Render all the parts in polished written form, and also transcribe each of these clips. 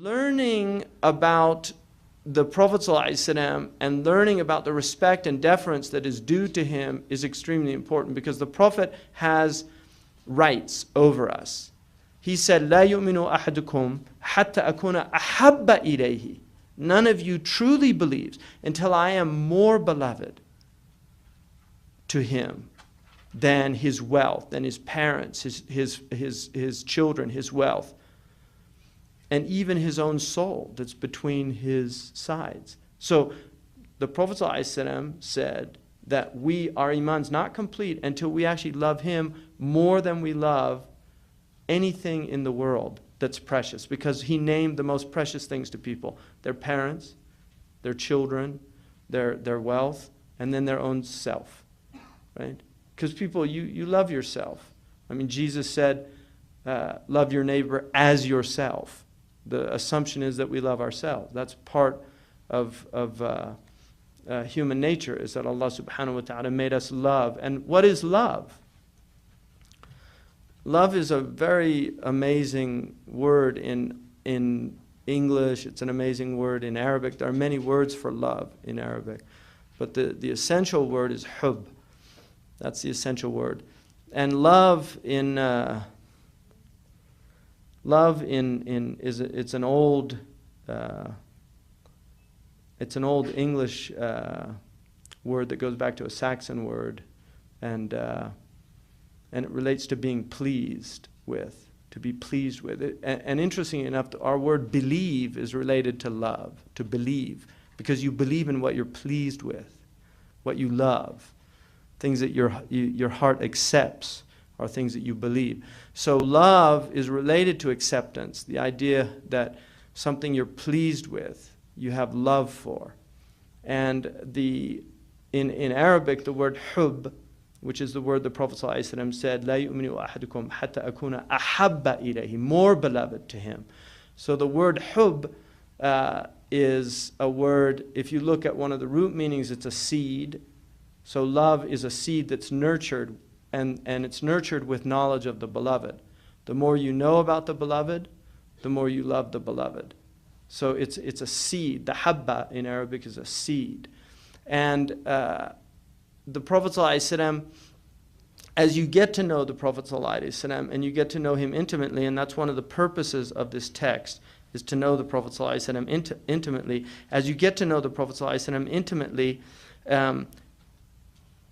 Learning about the Prophet ﷺ and learning about the respect and deference that is due to him is extremely important, because the Prophet has rights over us. He said, لا يؤمن أحدكم حتى أكون أحب إليه. None of you truly believes until I am more beloved to him than his wealth, than his parents, his children, his wealth, and even his own soul that's between his sides. So the Prophet ﷺ said that our iman's not complete until we actually love him more than we love anything in the world that's precious, because he named the most precious things to people: their parents, their children, their wealth, and then their own self, right? Because people, you love yourself. I mean, Jesus said, love your neighbor as yourself. The assumption is that we love ourselves. That's part of human nature, is that Allah subhanahu wa ta'ala made us love. And what is love? Love is a very amazing word in English. It's an amazing word in Arabic. There are many words for love in Arabic. But the essential word is hub. That's the essential word. And love it's an old English word that goes back to a Saxon word, and it relates to being pleased with, to be pleased with it. And interestingly enough, our word believe is related to love, to believe, because you believe in what you're pleased with, what you love. Things that your heart accepts are things that you believe. So love is related to acceptance, the idea that something you're pleased with, you have love for. And in Arabic, the word hub, which is the word the Prophet ﷺ said, لا يؤمن أحدكم حتى أكون أحب إليه, more beloved to him. So the word hub is a word, if you look at one of the root meanings, it's a seed. So love is a seed that's nurtured, and it's nurtured with knowledge of the beloved. The more you know about the beloved, the more you love the beloved. So it's a seed. The habba in Arabic is a seed. And the Prophet ﷺ, as you get to know the Prophet ﷺ and you get to know him intimately, and that's one of the purposes of this text, is to know the Prophet ﷺ intimately. As you get to know the Prophet ﷺ intimately,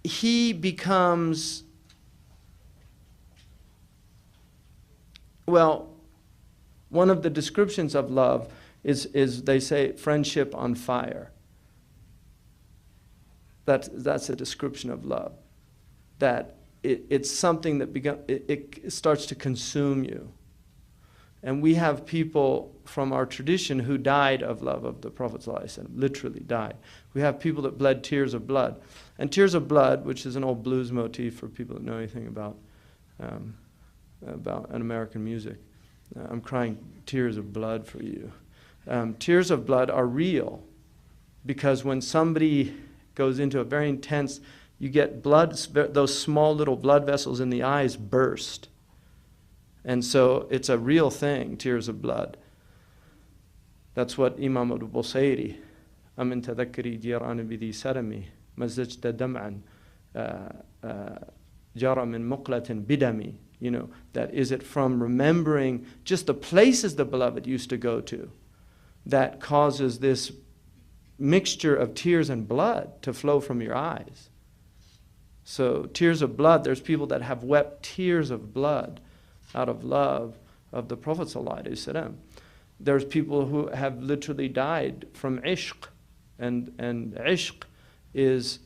he becomes, well, one of the descriptions of love is they say friendship on fire. That's a description of love. That it's something that it starts to consume you. And we have people from our tradition who died of love of the Prophet ﷺ, literally died. We have people that bled tears of blood. And tears of blood, which is an old blues motif for people that know anything about an American music. I'm crying tears of blood for you. Tears of blood are real, because when somebody goes into a very intense, you get blood, those small little blood vessels in the eyes burst. And so it's a real thing, tears of blood. That's what Imam al-Busayri, أَمِنْ تَذَكِّرِي جِيرَانِ بِذِي سَرَمِي مَزَّجْتَ دَمْعًا جَرَى مِنْ مُقْلَةٍ بِدَمِي. You know, that is it from remembering just the places the beloved used to go to that causes this mixture of tears and blood to flow from your eyes. So tears of blood, there's people that have wept tears of blood out of love of the Prophet ﷺ. There's people who have literally died from ishq, and ishq is,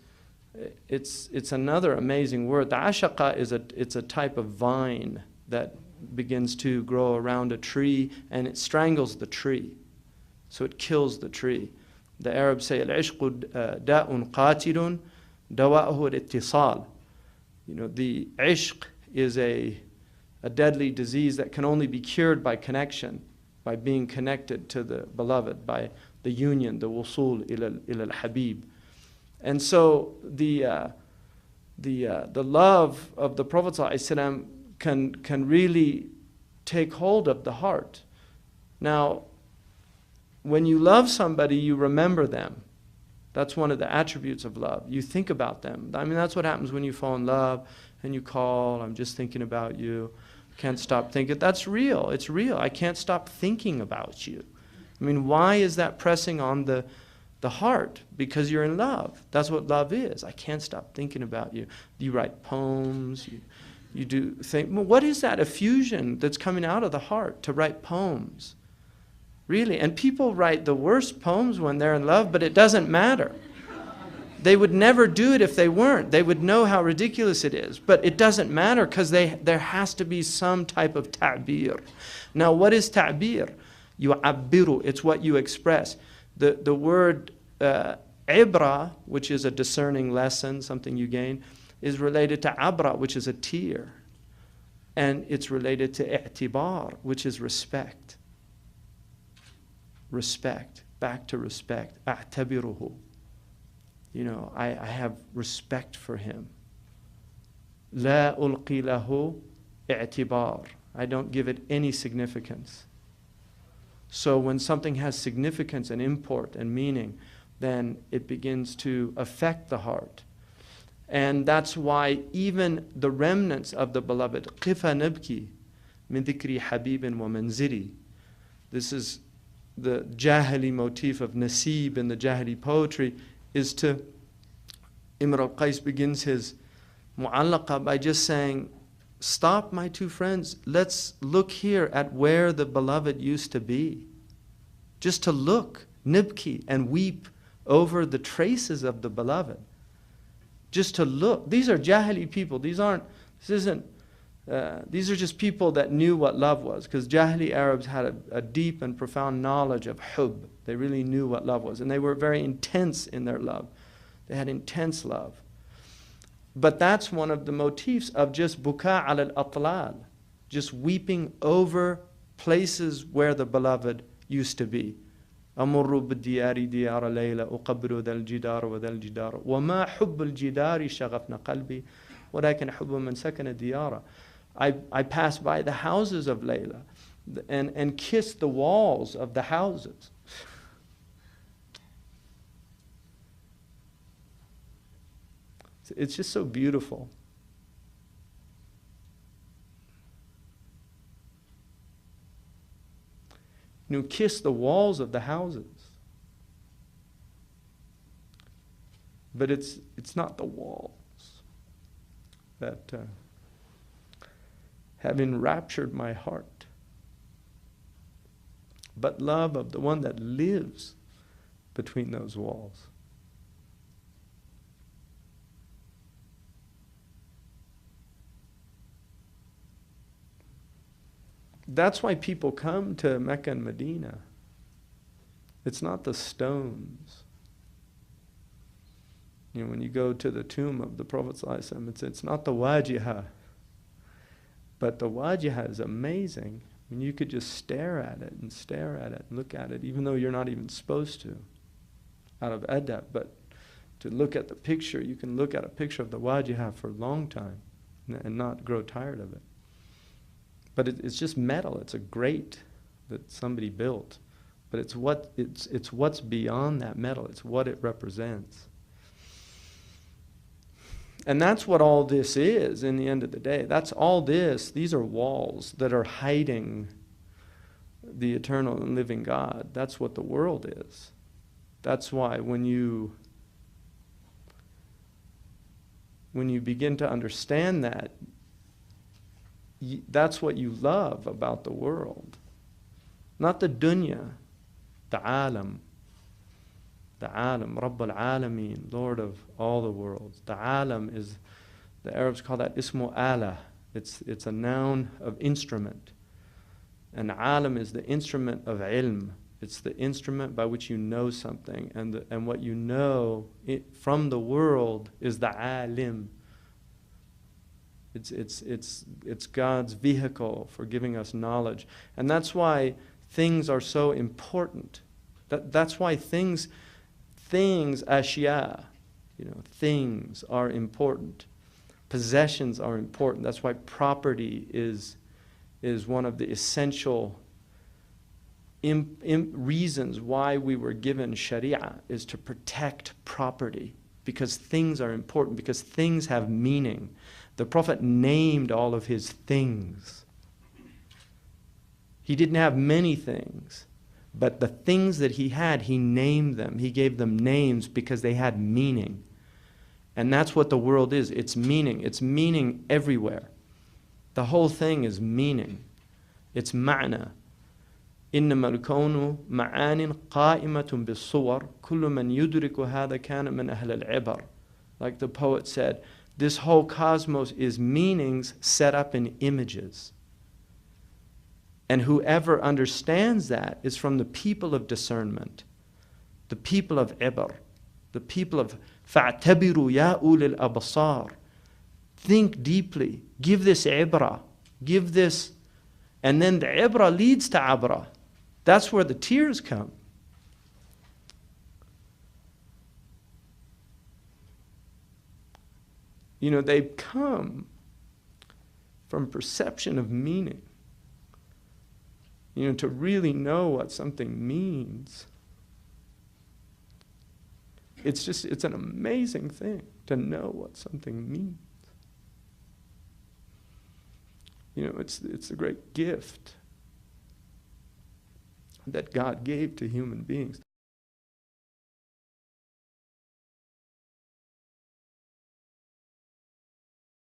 it's another amazing word. The ashaqa it's a type of vine that begins to grow around a tree, and it strangles the tree, so it kills the tree. The Arabs say al-ishq da'un qatilun dawa'uhu al-ittisal. You know, the ishq is a deadly disease that can only be cured by connection, by being connected to the beloved, by the union, the wusul ila al-habib. And so the love of the Prophet ﷺ can really take hold of the heart. Now, when you love somebody, you remember them. That's one of the attributes of love. You think about them. I mean, that's what happens when you fall in love and you call, I'm just thinking about you. Can't stop thinking. That's real. It's real. I can't stop thinking about you. I mean, why is that pressing on the heart? Because you're in love. That's what love is. I can't stop thinking about you. You write poems. You do think. Well, what is that effusion that's coming out of the heart to write poems? Really. And people write the worst poems when they're in love, but it doesn't matter. They would never do it if they weren't. They would know how ridiculous it is. But it doesn't matter because there has to be some type of ta'bir. Now, what is ta'bir? Yu'abbiru. It's what you express. The word ibra, which is a discerning lesson, something you gain, is related to abra, which is a tear. And it's related to i'tibar, which is respect. Respect. Back to respect. A'tabiruhu. You know, I have respect for him. La ulqi lahu i'tibar. I don't give it any significance. So when something has significance and import and meaning, then it begins to affect the heart. And that's why even the remnants of the beloved, qifa nabki min dhikri habibin wa manziri. This is the Jahili motif of Nasib in the Jahili poetry, is to, Imr al-Qais begins his mu'allaqa by just saying, stop, my two friends, let's look here at where the beloved used to be. Just to look, nibki, and weep over the traces of the beloved. Just to look. These are Jahili people. These are just people that knew what love was, because Jahili Arabs had a deep and profound knowledge of hub. They really knew what love was, and they were very intense in their love. They had intense love. But that's one of the motifs of just buka al atlal, just weeping over places where the beloved used to be. أمر بالديار ديار ليلى أقبل ذا الجدار وذا الجدار وما حب الجدار شغفنا قلبي ولكن حب من سكن الديار. I pass by the houses of Layla and kiss the walls of the houses. It's just so beautiful. You know, kiss the walls of the houses. But it's not the walls that have enraptured my heart, but love of the one that lives between those walls. That's why people come to Mecca and Medina. It's not the stones. You know, when you go to the tomb of the Prophet ﷺ, it's not the wajihah. But the wajihah is amazing. I mean, you could just stare at it and stare at it and look at it, even though you're not even supposed to, out of adab. But to look at the picture, you can look at a picture of the wajihah for a long time and not grow tired of it. But it's just metal. It's a grate that somebody built. But it's what's beyond that metal. It's what it represents. And that's what all this is in the end of the day. That's all this. These are walls that are hiding the eternal and living God. That's what the world is. That's why when you begin to understand that, that's what you love about the world. Not the dunya, the alam. The alam, Rabb al-Alameen, Lord of all the worlds. The alam is, the Arabs call that ismu ala. It's a noun of instrument. And alam is the instrument of ilm. It's the instrument by which you know something. And what you know from the world is the alim. It's God's vehicle for giving us knowledge. And that's why things are so important. That's why things, ashya, things are important. Possessions are important. That's why property is one of the essential reasons why we were given Sharia is to protect property, because things are important, because things have meaning. The Prophet named all of his things. He didn't have many things, but the things that he had, he named them. He gave them names because they had meaning. And that's what the world is. It's meaning. It's meaning everywhere. The whole thing is meaning. It's ma'na. إنما الكون معان قائمة بالصور كل من يدرك هذا كان من أهل العبر. Like the poet said, this whole cosmos is meanings set up in images. And whoever understands that is from the people of discernment, the people of ibar, the people of فَاعْتَبِرُوا يَا أُولِي الْأَبْصَارِ. Think deeply. Give this ibrah. Give this. And then the ibrah leads to abrah. That's where the tears come. You know, they come from perception of meaning. You know, to really know what something means. It's an amazing thing to know what something means. You know, it's a great gift that God gave to human beings.